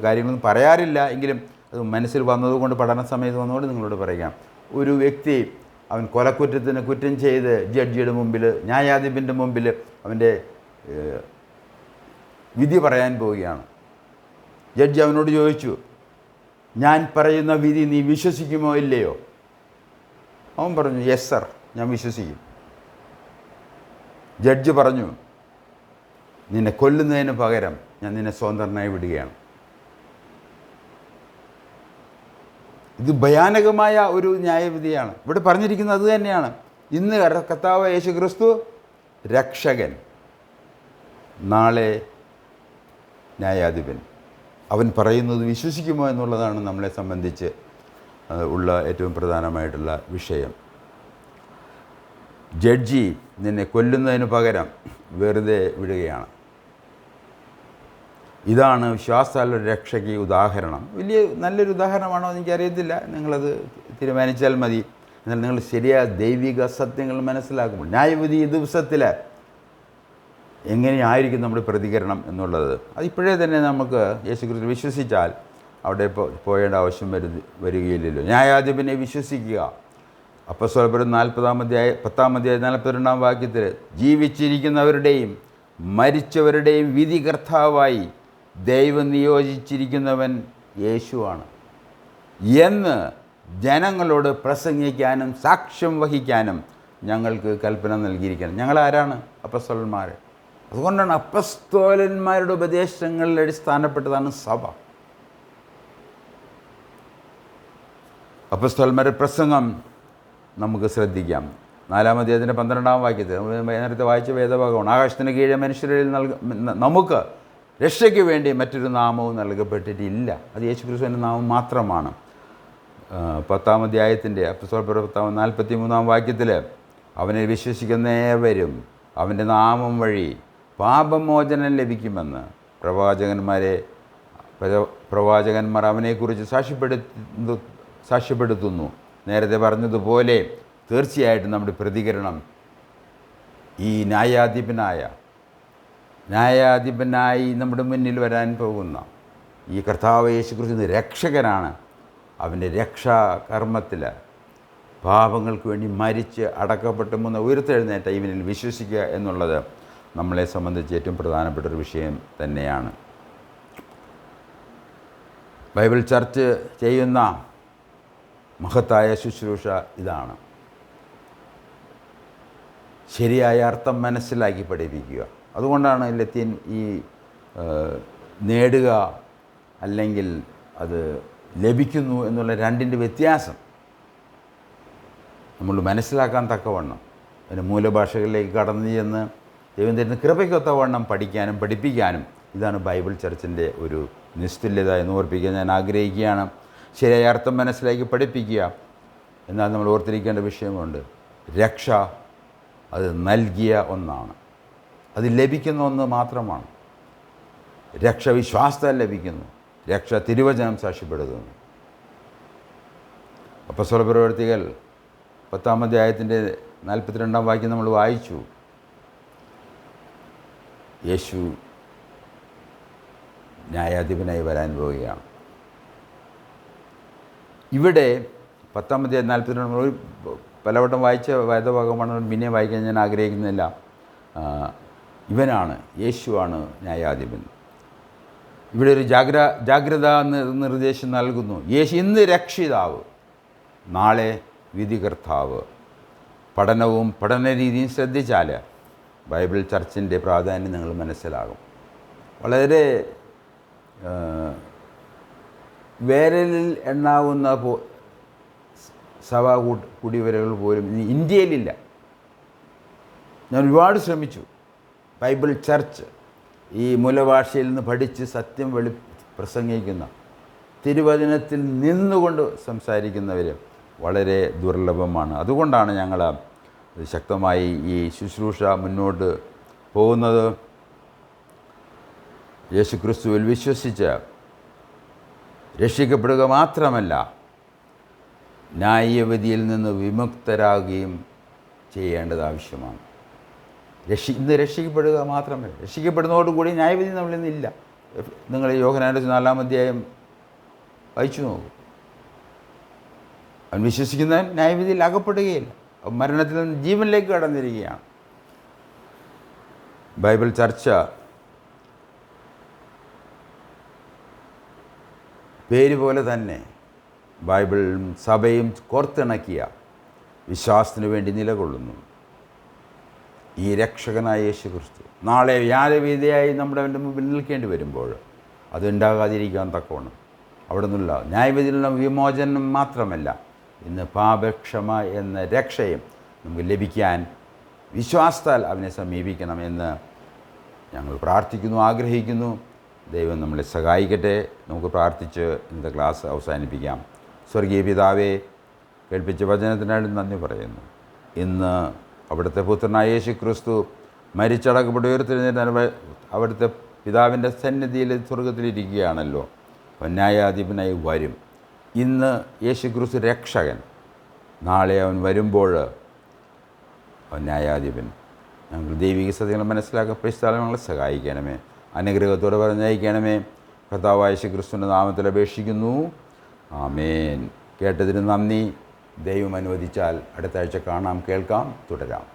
A: കാര്യങ്ങളൊന്നും പറയാറില്ല, എങ്കിലും അത് മനസ്സിൽ വന്നതുകൊണ്ട്, പഠന സമയത്ത് വന്നതുകൊണ്ട് നിങ്ങളോട് പറയാം. ഒരു വ്യക്തി അവൻ കൊലക്കുറ്റത്തിന് കുറ്റം ചെയ്ത് ജഡ്ജിയുടെ മുമ്പിൽ, ന്യായാധിപൻ്റെ മുമ്പിൽ അവൻ്റെ വിധി പറയാൻ പോവുകയാണ്. ജഡ്ജി അവനോട് ചോദിച്ചു, ഞാൻ പറയുന്ന വിധി നീ വിശ്വസിക്കുമോ ഇല്ലയോ? അവൻ പറഞ്ഞു, യെസ് സർ, ഞാൻ വിശ്വസിക്കും. ജഡ്ജി പറഞ്ഞു, നിന്നെ കൊല്ലുന്നതിന് പകരം ഞാൻ നിന്നെ സ്വതന്ത്രനായി വിടുകയാണ്. ഇത് ഭയാനകമായ ഒരു ന്യായവിധിയാണ്. ഇവിടെ പറഞ്ഞിരിക്കുന്നത് അത് തന്നെയാണ്. ഇന്ന് കർത്താവ് യേശുക്രിസ്തു രക്ഷകൻ, നാളെ ന്യായാധിപൻ. അവൻ പറയുന്നത് വിശ്വസിക്കുമോ എന്നുള്ളതാണ് നമ്മളെ സംബന്ധിച്ച് ഉള്ള ഏറ്റവും പ്രധാനമായിട്ടുള്ള വിഷയം. ജഡ്ജി നിന്നെ കൊല്ലുന്നതിന് പകരം വെറുതെ വിടുകയാണ്. ഇതാണ് വിശ്വാസത്താൽ ഒരു രക്ഷയ്ക്ക് ഉദാഹരണം. വലിയ നല്ലൊരു ഉദാഹരണമാണോ എന്ന് എനിക്കറിയത്തില്ല, നിങ്ങളത് തീരുമാനിച്ചാൽ മതി. എന്നാൽ നിങ്ങൾ ശരിയായ ദൈവിക സത്യങ്ങൾ മനസ്സിലാക്കുമ്പോൾ ന്യായവിധി ദിവസത്തിൽ എങ്ങനെയായിരിക്കും നമ്മുടെ പ്രതികരണം എന്നുള്ളത് അതിപ്പോഴേ തന്നെ നമുക്ക് യേശുക്രിസ്തു വിശ്വസിച്ചാൽ അവിടെ പോയേണ്ട ആവശ്യം വരികയില്ലല്ലോ. ന്യായാധിപനെ വിശ്വസിക്കുക. അപ്പോസ്തലപ്രവൃത്തി 10 വാക്യത്തിൽ ജീവിച്ചിരിക്കുന്നവരുടെയും മരിച്ചവരുടെയും വിധികർത്താവായി ദൈവം നിയോഗിച്ചിരിക്കുന്നവൻ യേശുവാണ് എന്ന് ജനങ്ങളോട് പ്രസംഗിക്കാനും സാക്ഷ്യം വഹിക്കാനും ഞങ്ങൾക്ക് കൽപ്പന നൽകിയിരിക്കുന്നത്. ഞങ്ങളാരാണ്? അപ്പസ്തോലന്മാർ. അതുകൊണ്ടാണ് അപ്പസ്തോലന്മാരുടെ ഉപദേശങ്ങളിൽ അടിസ്ഥാനപ്പെട്ടതാണ് സഭ. അപ്പസ്തോലന്മാരുടെ പ്രസംഗം നമുക്ക് ശ്രദ്ധിക്കാം. 4-ാം അധ്യായത്തിൻ്റെ 12-ാം വാക്യത്തിൽ നേരത്തെ വായിച്ച വേദഭാഗമാണ്. ആകാശത്തിന് കീഴെ മനുഷ്യരിൽ നമുക്ക് രക്ഷയ്ക്ക് വേണ്ടി മറ്റൊരു നാമവും നൽകപ്പെട്ടിട്ടില്ല. അത് യേശുക്രിസ്തുവിൻ്റെ നാമം മാത്രമാണ്. 10-ാം അധ്യായത്തിൻ്റെ അപ്പസ്തോലപ്രവൃത്തി 43-ാം വാക്യത്തിൽ അവനെ വിശ്വസിക്കുന്ന ഏവരും അവൻ്റെ നാമം വഴി പാപമോചനം ലഭിക്കുമെന്ന് പ്രവാചകന്മാർ അവനെക്കുറിച്ച് സാക്ഷ്യപ്പെടുത്തുന്നു. നേരത്തെ പറഞ്ഞതുപോലെ തീർച്ചയായിട്ടും നമ്മുടെ പ്രതികരണം ഈ ന്യായാധിപനായി നമ്മുടെ മുന്നിൽ വരാൻ പോകുന്ന ഈ കർത്താവ് യേശുക്രിസ്തു രക്ഷകനാണ്. അവൻ്റെ രക്ഷാകർമ്മത്തിൽ പാപങ്ങൾക്ക് വേണ്ടി മരിച്ച് അടക്കപ്പെട്ട് ഉയർത്തെഴുന്നേറ്റ ഇവനിൽ വിശ്വസിക്കുക എന്നുള്ളത് നമ്മളെ സംബന്ധിച്ച് ഏറ്റവും പ്രധാനപ്പെട്ടൊരു വിഷയം തന്നെയാണ്. ബൈബിൾ ചർച്ച് ചെയ്യുന്ന മഹത്തായ ശുശ്രൂഷ ഇതാണ്. ശരിയായ അർത്ഥം മനസ്സിലാക്കി പഠിപ്പിക്കുക. അതുകൊണ്ടാണ് ലത്തീൻ ഈ നേടുക അല്ലെങ്കിൽ അത് ലഭിക്കുന്നു എന്നുള്ള രണ്ടിൻ്റെ വ്യത്യാസം നമ്മൾ മനസ്സിലാക്കാൻ തക്കവണ്ണം അതിന് മൂലഭാഷകളിലേക്ക് കടന്നു ചെന്ന് ദൈവം തരുന്ന കൃപയ്ക്കൊത്തവണ്ണം പഠിക്കാനും പഠിപ്പിക്കാനും ഇതാണ് ബൈബിൾ ചർച്ചിൻ്റെ ഒരു നിസ്തുല്യത എന്ന് ഓർപ്പിക്കാൻ ഞാൻ ആഗ്രഹിക്കുകയാണ്. ശരിയായ അർത്ഥം മനസ്സിലാക്കി പഠിപ്പിക്കുക. എന്നാൽ നമ്മൾ ഓർത്തിരിക്കേണ്ട വിഷയമുണ്ട്. രക്ഷ അത് നൽകിയ ഒന്നാണ്, അത് ലഭിക്കുന്ന ഒന്ന് മാത്രമാണ്. രക്ഷ വിശ്വാസത്താൽ ലഭിക്കുന്നു, രക്ഷ തിരുവചനം സാക്ഷ്യപ്പെടുത്തുന്നു. അപ്പോസ്തലപ്രവൃത്തികൾ 10-ാം അധ്യായത്തിൻ്റെ 42-ാം വാക്യം നമ്മൾ വായിച്ചു. യേശു ന്യായാധിപനായി വരാൻ പോവുകയാണ്. ഇവിടെ 10-ാം അധ്യായം 42 പലവട്ടം വായിച്ച വേദഭാഗമാണ്, പിന്നെ വായിക്കാൻ ഞാൻ ആഗ്രഹിക്കുന്നില്ല. ഇവനാണ്, യേശുവാണ് ന്യായാധിപൻ. ഇവിടെ ഒരു ജാഗ്രതാ നിർദ്ദേശം നൽകുന്നു. യേശു ഇന്ന് രക്ഷിതാവ്, നാളെ വിധികർത്താവ്. പഠനവും പഠനരീതിയും ശ്രദ്ധിച്ചാൽ ബൈബിൾ ചർച്ചിൻ്റെ പ്രാധാന്യം നിങ്ങൾ മനസ്സിലാകും. വളരെ വേരലിൽ എണ്ണാവുന്ന സഭാ കുടിവരകൾ പോലും ഇന്ത്യയിലില്ല. ഞാൻ ഒരുപാട് ശ്രമിച്ചു. ബൈബിൾ ചർച്ച് ഈ മൂലഭാഷയിൽ നിന്ന് പഠിച്ച് സത്യം പ്രസംഗിക്കുന്ന, തിരുവചനത്തിൽ നിന്നുകൊണ്ട് സംസാരിക്കുന്നവർ വളരെ ദുർലഭമാണ്. അതുകൊണ്ടാണ് ഞങ്ങൾ ശക്തമായി ഈ ശുശ്രൂഷ മുന്നോട്ട് പോകുന്നത്. യേശുക്രിസ്തുവിൽ വിശ്വസിച്ച് രക്ഷിക്കപ്പെടുക മാത്രമല്ല, ന്യായവിധിയിൽ നിന്ന് വിമുക്തരാകുകയും ചെയ്യേണ്ടത് ആവശ്യമാണ്. ഇന്ന് രക്ഷിക്കപ്പെടുക മാത്രമല്ല, രക്ഷിക്കപ്പെടുന്നതോടുകൂടി ന്യായവിധി നമ്മളിൽ നിന്നില്ല. നിങ്ങൾ യോഹന്നാന്റെ 4-ാം അധ്യായം വായിച്ചു നോക്കൂ. അവൻ വിശ്വസിക്കുന്നവൻ ന്യായവിധിയിൽ അകപ്പെടുകയില്ല, മരണത്തിൽ നിന്ന് ജീവനിലേക്ക് കടന്നിരിക്കുകയാണ്. ബൈബിൾ ചർച്ച പേര് പോലെ തന്നെ ബൈബിളും സഭയും കോർത്തിണക്കിയ വിശ്വാസത്തിനു വേണ്ടി നിലകൊള്ളുന്നു. ഈ രക്ഷകനായ യേശുക്രിസ്തു നാളെ വ്യാജവിധിയായി നമ്മുടെ മുമ്പിൽ നിൽക്കേണ്ടി വരുമ്പോൾ അതുണ്ടാകാതിരിക്കാൻ തക്കവണ്ണം അവിടെ നിന്നുള്ള ന്യായവിധിയിൽ നിന്നുള്ള വിമോചനം മാത്രമല്ല, ഇന്ന് പാപക്ഷമ എന്ന രക്ഷയും നമുക്ക് ലഭിക്കാൻ വിശ്വാസത്താൽ അവനെ സമീപിക്കണമെന്ന് ഞങ്ങൾ പ്രാർത്ഥിക്കുന്നു, ആഗ്രഹിക്കുന്നു. ദൈവം നമ്മളെ സഹായിക്കട്ടെ. നമുക്ക് പ്രാർത്ഥിച്ച് ഇന്നത്തെ ക്ലാസ് അവസാനിപ്പിക്കാം. സ്വർഗീയ പിതാവേ, കേൾപ്പിച്ച വചനത്തിനായി നന്ദി പറയുന്നു. ഇന്ന് അവിടുത്തെ പുത്രനായ യേശുക്രിസ്തു മരിച്ചടക്കപ്പെട്ട് ഉയർത്തെഴുന്നേറ്റ് അവിടുത്തെ പിതാവിൻ്റെ സന്നിധിയിൽ സ്വർഗത്തിലിരിക്കുകയാണല്ലോ. ന്യായാധിപനായി വരും. ഇന്ന് യേശുക്രിസ്തു രക്ഷകൻ, നാളെ അവൻ വരുമ്പോൾ അവൻ ന്യായാധിപൻ. ഞങ്ങൾ ദൈവിക സത്യങ്ങൾ മനസ്സിലാക്കാൻ പരിസ്ഥാനം ഞങ്ങളെ സഹായിക്കണമേ. അനുഗ്രഹത്തോടെ പറഞ്ഞയക്കണമേ. കർത്താവായ യേശുക്രിസ്തുവിൻ്റെ നാമത്തിൽ അപേക്ഷിക്കുന്നു. ആമേൻ. കേട്ടതിന് നന്ദി. ദൈവം അനുവദിച്ചാൽ അടുത്ത ആഴ്ച കാണാം, കേൾക്കാം, തുടരാം.